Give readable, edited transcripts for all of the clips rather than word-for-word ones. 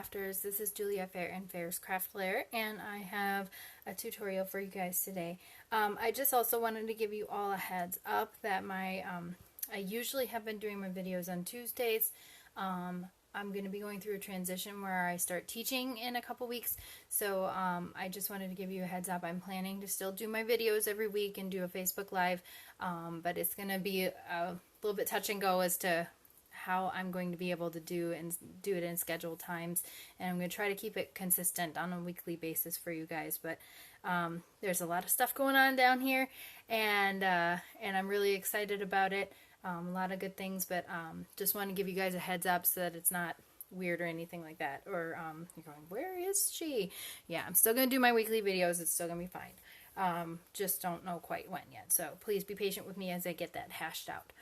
crafters. This is Julia Fair and Fair's Craft Lair, and I have a tutorial for you guys today. I just also wanted to give you all a heads up that I usually have been doing my videos on Tuesdays. I'm going to be going through a transition where I start teaching in a couple weeks, so I just wanted to give you a heads up. I'm planning to still do my videos every week and do a Facebook Live, but it's going to be a little bit touch and go as to how I'm going to be able to do it in scheduled times, and I'm going to try to keep it consistent on a weekly basis for you guys. But there's a lot of stuff going on down here, and I'm really excited about it. A lot of good things, but just want to give you guys a heads up so that it's not weird or anything like that. Or you're going, where is she? Yeah, I'm still going to do my weekly videos. It's still going to be fine. Just don't know quite when yet. So please be patient with me as I get that hashed out.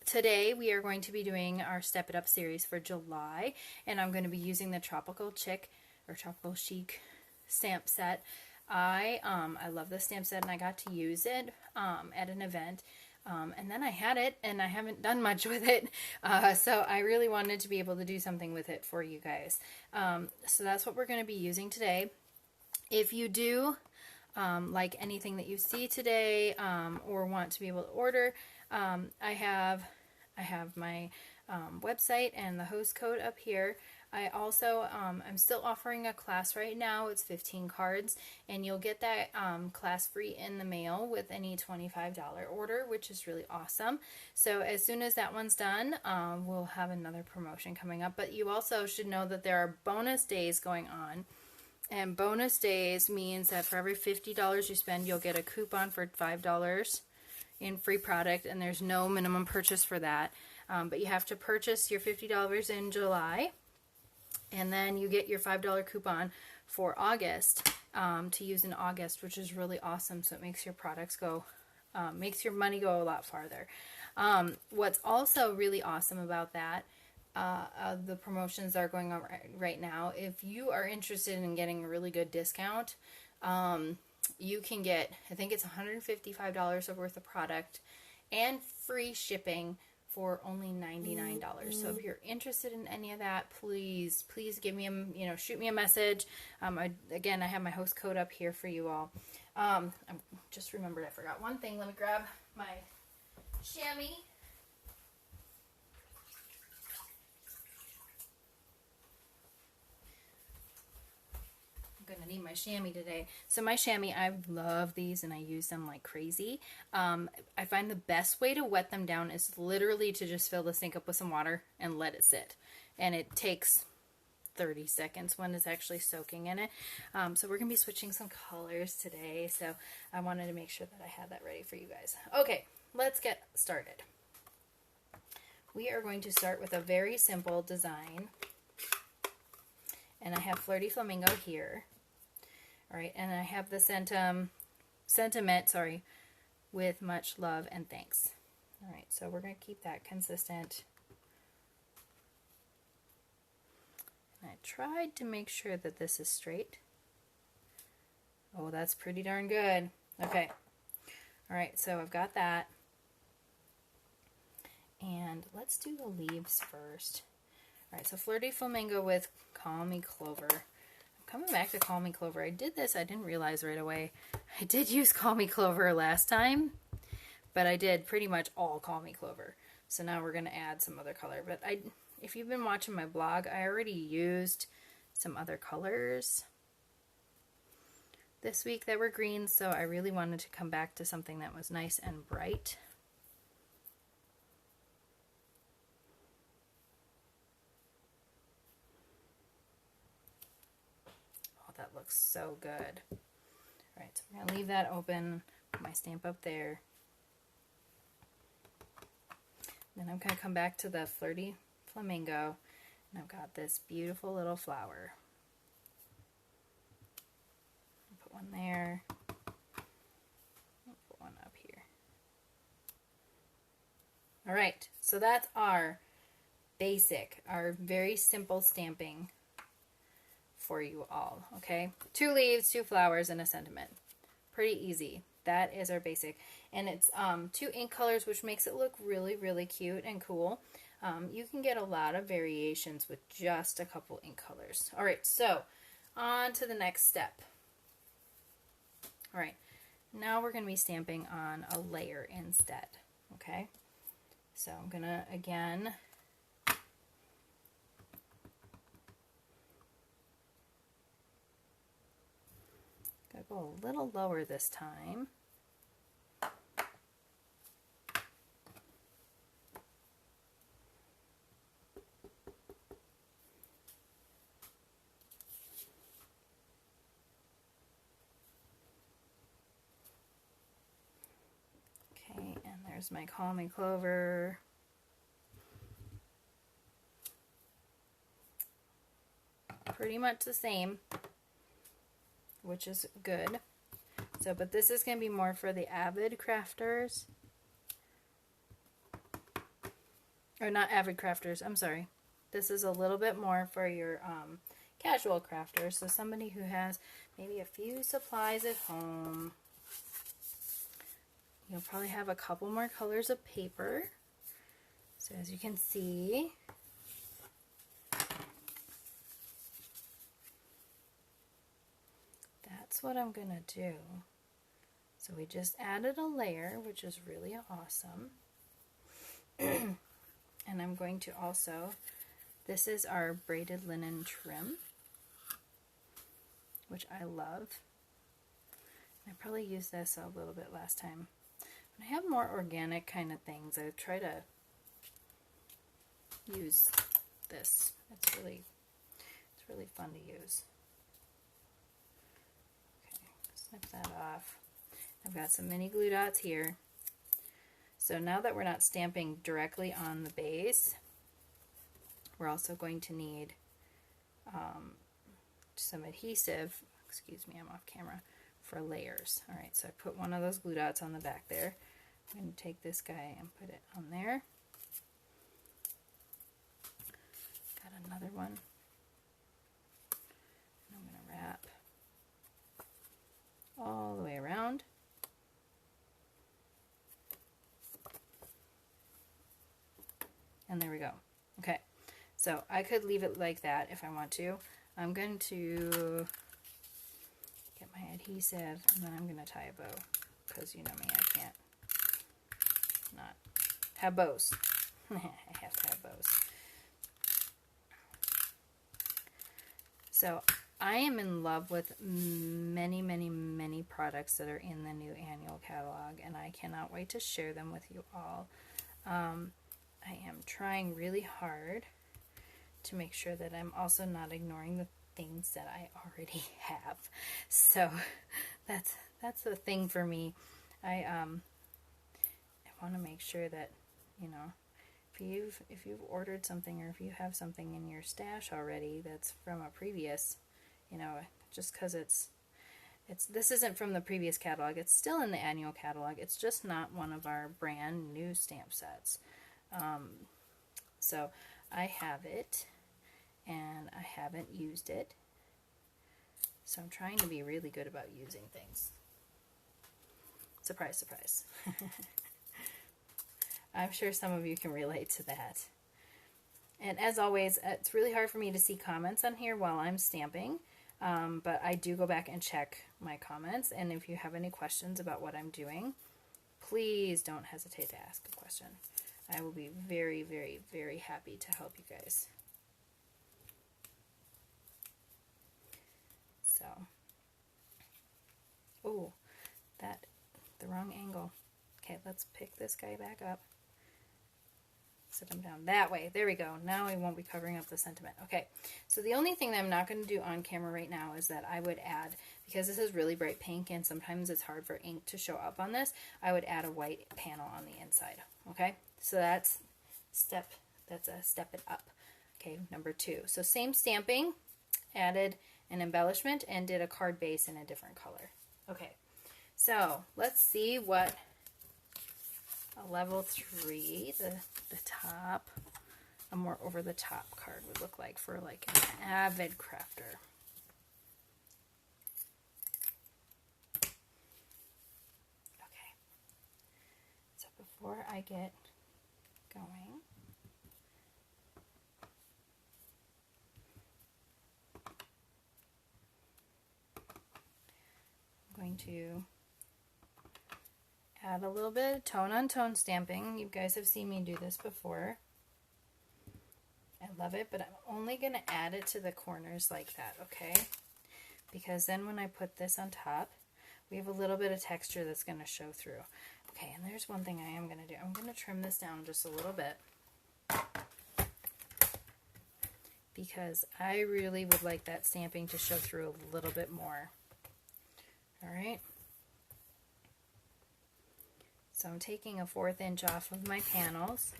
Today we are going to be doing our Step It Up series for July, and I'm going to be using the Tropical Chic or Tropical Chic Stamp Set. I love this stamp set, and I got to use it at an event, and then I had it, and I haven't done much with it, so I really wanted to be able to do something with it for you guys. So that's what we're going to be using today. If you do like anything that you see today, or want to be able to order, I have my website and the host code up here. I also, I'm still offering a class right now. It's 15 cards, and you'll get that class free in the mail with any $25 order, which is really awesome. So as soon as that one's done, we'll have another promotion coming up. But you also should know that there are bonus days going on. And bonus days means that for every $50 you spend, you'll get a coupon for $5 in free product, and there's no minimum purchase for that. But you have to purchase your $50 in July, and then you get your $5 coupon for August to use in August, which is really awesome. So it makes your products go, makes your money go a lot farther. What's also really awesome about that, the promotions that are going on right now, if you are interested in getting a really good discount, you can get, I think it's $155 worth of product and free shipping for only $99. So if you're interested in any of that, please give me shoot me a message. Again, I have my host code up here for you all. I just remembered I forgot one thing. Let me grab my chamois. Going to need my chamois today. So my chamois, I love these and I use them like crazy. I find the best way to wet them down is literally to just fill the sink up with some water and let it sit. And it takes 30 seconds when it's actually soaking in it. So we're going to be switching some colors today. So I wanted to make sure that I had that ready for you guys. Okay, let's get started. We are going to start with a very simple design. And I have Flirty Flamingo here. Alright, and I have the sentiment, with much love and thanks. Alright, so we're going to keep that consistent. And I tried to make sure that this is straight. Oh, that's pretty darn good. Okay. Alright, so I've got that. And let's do the leaves first. Alright, so Flirty Flamingo with Call Me Clover. I'm coming back to Call Me Clover. I did this, I didn't realize right away. I did use Call Me Clover last time, but I did pretty much all Call Me Clover. So now we're going to add some other color. But if you've been watching my blog, I already used some other colors this week that were green, so I really wanted to come back to something that was nice and bright. That looks so good. Alright, so we're going to leave that open, put my stamp up there. Then I'm going to come back to the Flirty Flamingo, and I've got this beautiful little flower. Put one there. Put one up here. Alright, so that's our basic, our very simple stamping for you all, okay? 2 leaves, 2 flowers, and a sentiment. Pretty easy. That is our basic. And it's 2 ink colors, which makes it look really, really cute and cool. You can get a lot of variations with just a couple ink colors. All right, so on to the next step. All right, now we're going to be stamping on a layer instead, okay? So I'm going to, again, go a little lower this time. Okay, and there's my Call Me Clover. Pretty much the same, which is good. So, but this is going to be more for the avid crafters. Or not avid crafters, I'm sorry. This is a little bit more for your casual crafters. So somebody who has maybe a few supplies at home. You'll probably have a couple more colors of paper. So as you can see, that's what I'm going to do. So we just added a layer, which is really awesome. And I'm going to also, this is our braided linen trim, which I love. I probably used this a little bit last time. When I have more organic kind of things, I try to use this. It's really fun to use. Okay, snip that off. I've got some mini glue dots here. So now that we're not stamping directly on the base, we're also going to need some adhesive, excuse me, I'm off camera, for layers. Alright, so I put one of those glue dots on the back there. I'm going to take this guy and put it on there. Got another one. And I'm going to wrap all the way around. And there we go. Okay, so I could leave it like that if I want to. I'm going to get my adhesive and then I'm going to tie a bow because you know me, I can't not have bows. I have to have bows. So I am in love with many, many, many products that are in the new annual catalog, and I cannot wait to share them with you all. I am trying really hard to make sure that I'm also not ignoring the things that I already have. So that's the thing for me. I want to make sure that, you know, if you've ordered something or if you have something in your stash already that's from a previous, you know, just because this isn't from the previous catalog, it's still in the annual catalog. It's just not one of our brand new stamp sets. So I have it and I haven't used it, so I'm trying to be really good about using things. Surprise, surprise. I'm sure some of you can relate to that. And as always, it's really hard for me to see comments on here while I'm stamping, but I do go back and check my comments, and if you have any questions about what I'm doing, please don't hesitate to ask a question. I will be very, very, very happy to help you guys. So, oh, the wrong angle. Okay, let's pick this guy back up. Set him down that way. There we go. Now I won't be covering up the sentiment. Okay, so the only thing that I'm not going to do on camera right now is that I would add, because this is really bright pink and sometimes it's hard for ink to show up on this, I would add a white panel on the inside. Okay, so that's a step it up. Okay, number 2. So same stamping, added an embellishment and did a card base in a different color. Okay, so let's see what a level 3, the top, a more over the top card would look like for like an avid crafter. Okay, so before I get going, to add a little bit of tone on tone stamping. You guys have seen me do this before. I love it, but I'm only going to add it to the corners like that, okay? Because then when I put this on top, we have a little bit of texture that's going to show through. Okay, and there's one thing I am going to do. I'm going to trim this down just a little bit, because I really would like that stamping to show through a little bit more. Alright, so I'm taking a 1/4 inch off of my panels.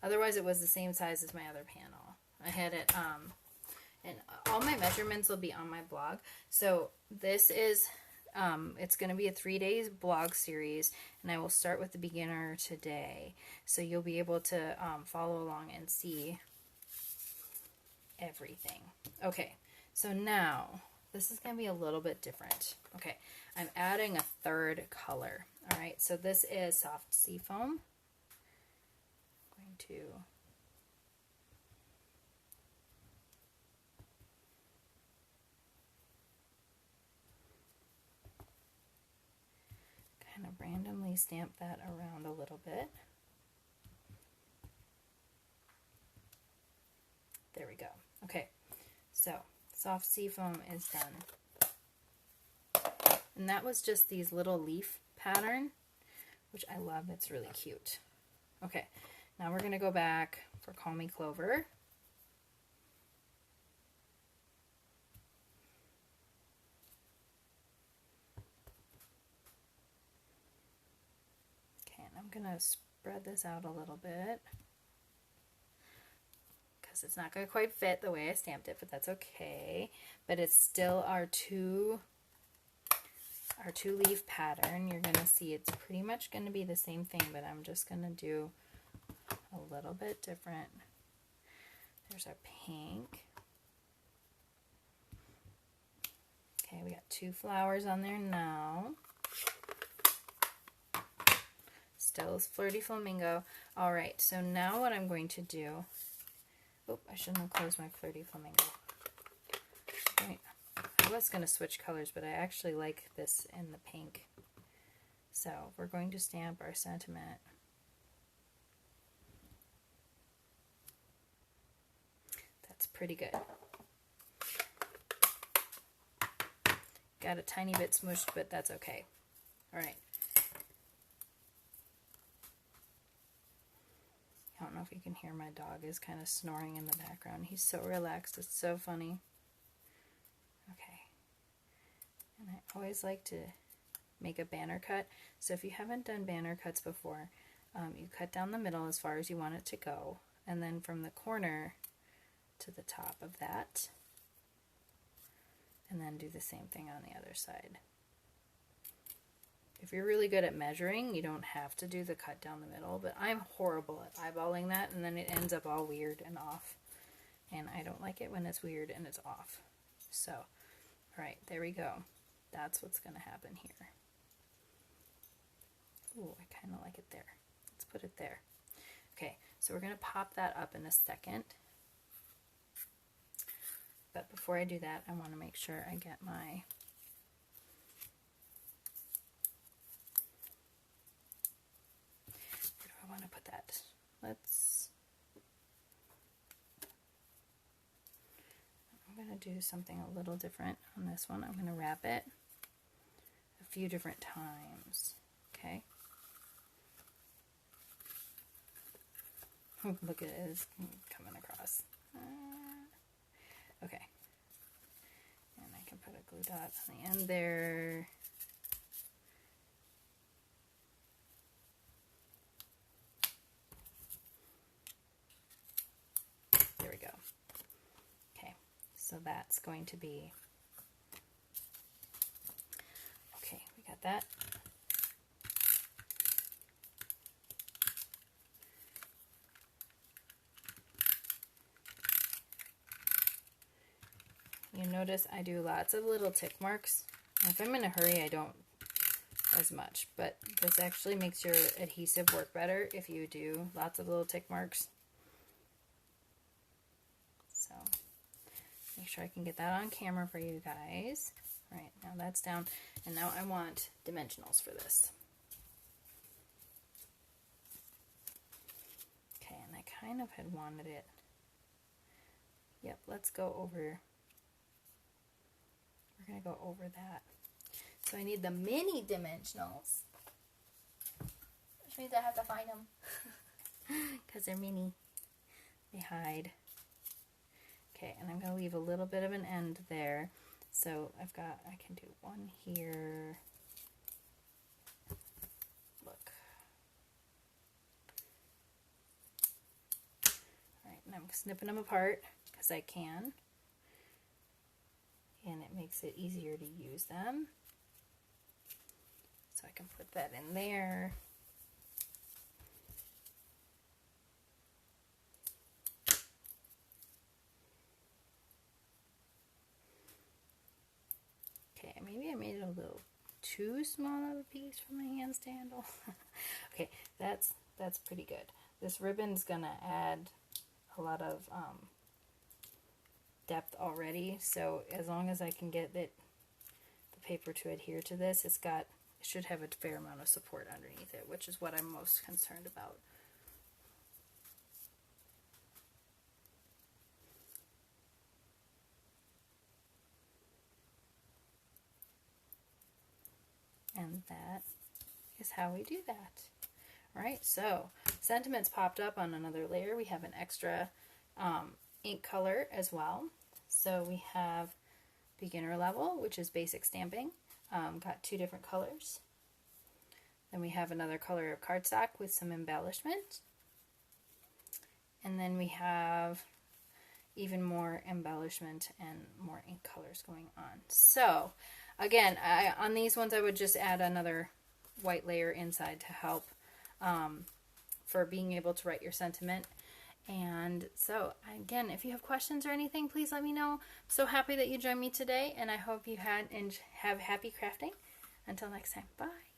Otherwise it was the same size as my other panel. I had it, and all my measurements will be on my blog. So this is, it's going to be a 3-day blog series, and I will start with the beginner today. So you'll be able to follow along and see everything. Okay, so now this is going to be a little bit different. Okay, I'm adding a 3rd color. Alright, so this is soft seafoam. I'm going to kind of randomly stamp that around a little bit. There we go. Okay, so soft seafoam is done. And that was just these little leaf pattern, which I love. It's really cute. Okay, now we're going to go back for Call Me Clover. Okay, and I'm going to spread this out a little bit, because it's not going to quite fit the way I stamped it, but that's okay. But it's still our two leaf pattern. You're going to see it's pretty much going to be the same thing, but I'm just going to do a little bit different. There's our pink. Okay, we got 2 flowers on there now. Still is Flirty Flamingo. Alright, so now what I'm going to do, oh, I shouldn't have closed my Flirty Flamingo. Right. I was going to switch colors, but I actually like this in the pink. So we're going to stamp our sentiment. That's pretty good. Got a tiny bit smooshed, but that's okay. Alright. I don't know if you can hear, my dog is kind of snoring in the background. He's so relaxed. It's so funny. Okay. And I always like to make a banner cut. So if you haven't done banner cuts before, you cut down the middle as far as you want it to go, and then from the corner to the top of that, and then do the same thing on the other side. If you're really good at measuring, you don't have to do the cut down the middle, but I'm horrible at eyeballing that, and then it ends up all weird and off. And I don't like it when it's weird and it's off. So, alright, there we go. That's what's going to happen here. Ooh, I kind of like it there. Let's put it there. Okay, so we're going to pop that up in a second. But before I do that, I want to make sure I get my I want to put that. I'm going to do something a little different on this one. I'm going to wrap it a few different times. Okay. Look at it, it's coming across. Okay. And I can put a glue dot on the end there. There we go. Okay, so that's going to be, okay, we got that. You notice I do lots of little tick marks. If I'm in a hurry, I don't as much, but this actually makes your adhesive work better if you do lots of little tick marks. So make sure I can get that on camera for you guys. Right, now that's down, and now I want dimensionals for this. Okay, and I kind of had wanted it. Yep, let's go over. We're going to go over that. So I need the mini dimensionals, which means I have to find them because they're mini. They hide. Okay, and I'm going to leave a little bit of an end there. So I can do one here. Look. Alright, and I'm snipping them apart because I can. And it makes it easier to use them. So I can put that in there. Okay, maybe I made it a little too small of a piece for my handstand handle. Okay, that's pretty good. This ribbon's gonna add a lot of depth already, so as long as I can get the paper to adhere to this, it should have a fair amount of support underneath it, which is what I'm most concerned about. And that is how we do that. Alright, so sentiments popped up on another layer. We have an extra ink color as well. So we have beginner level, which is basic stamping. Got 2 different colors. Then we have another color of cardstock with some embellishment. And then we have even more embellishment and more ink colors going on. So again, on these ones I would just add another white layer inside to help for being able to write your sentiment. And so again, if you have questions or anything, please let me know. I'm so happy that you joined me today, and I hope you have happy crafting. Until next time, bye.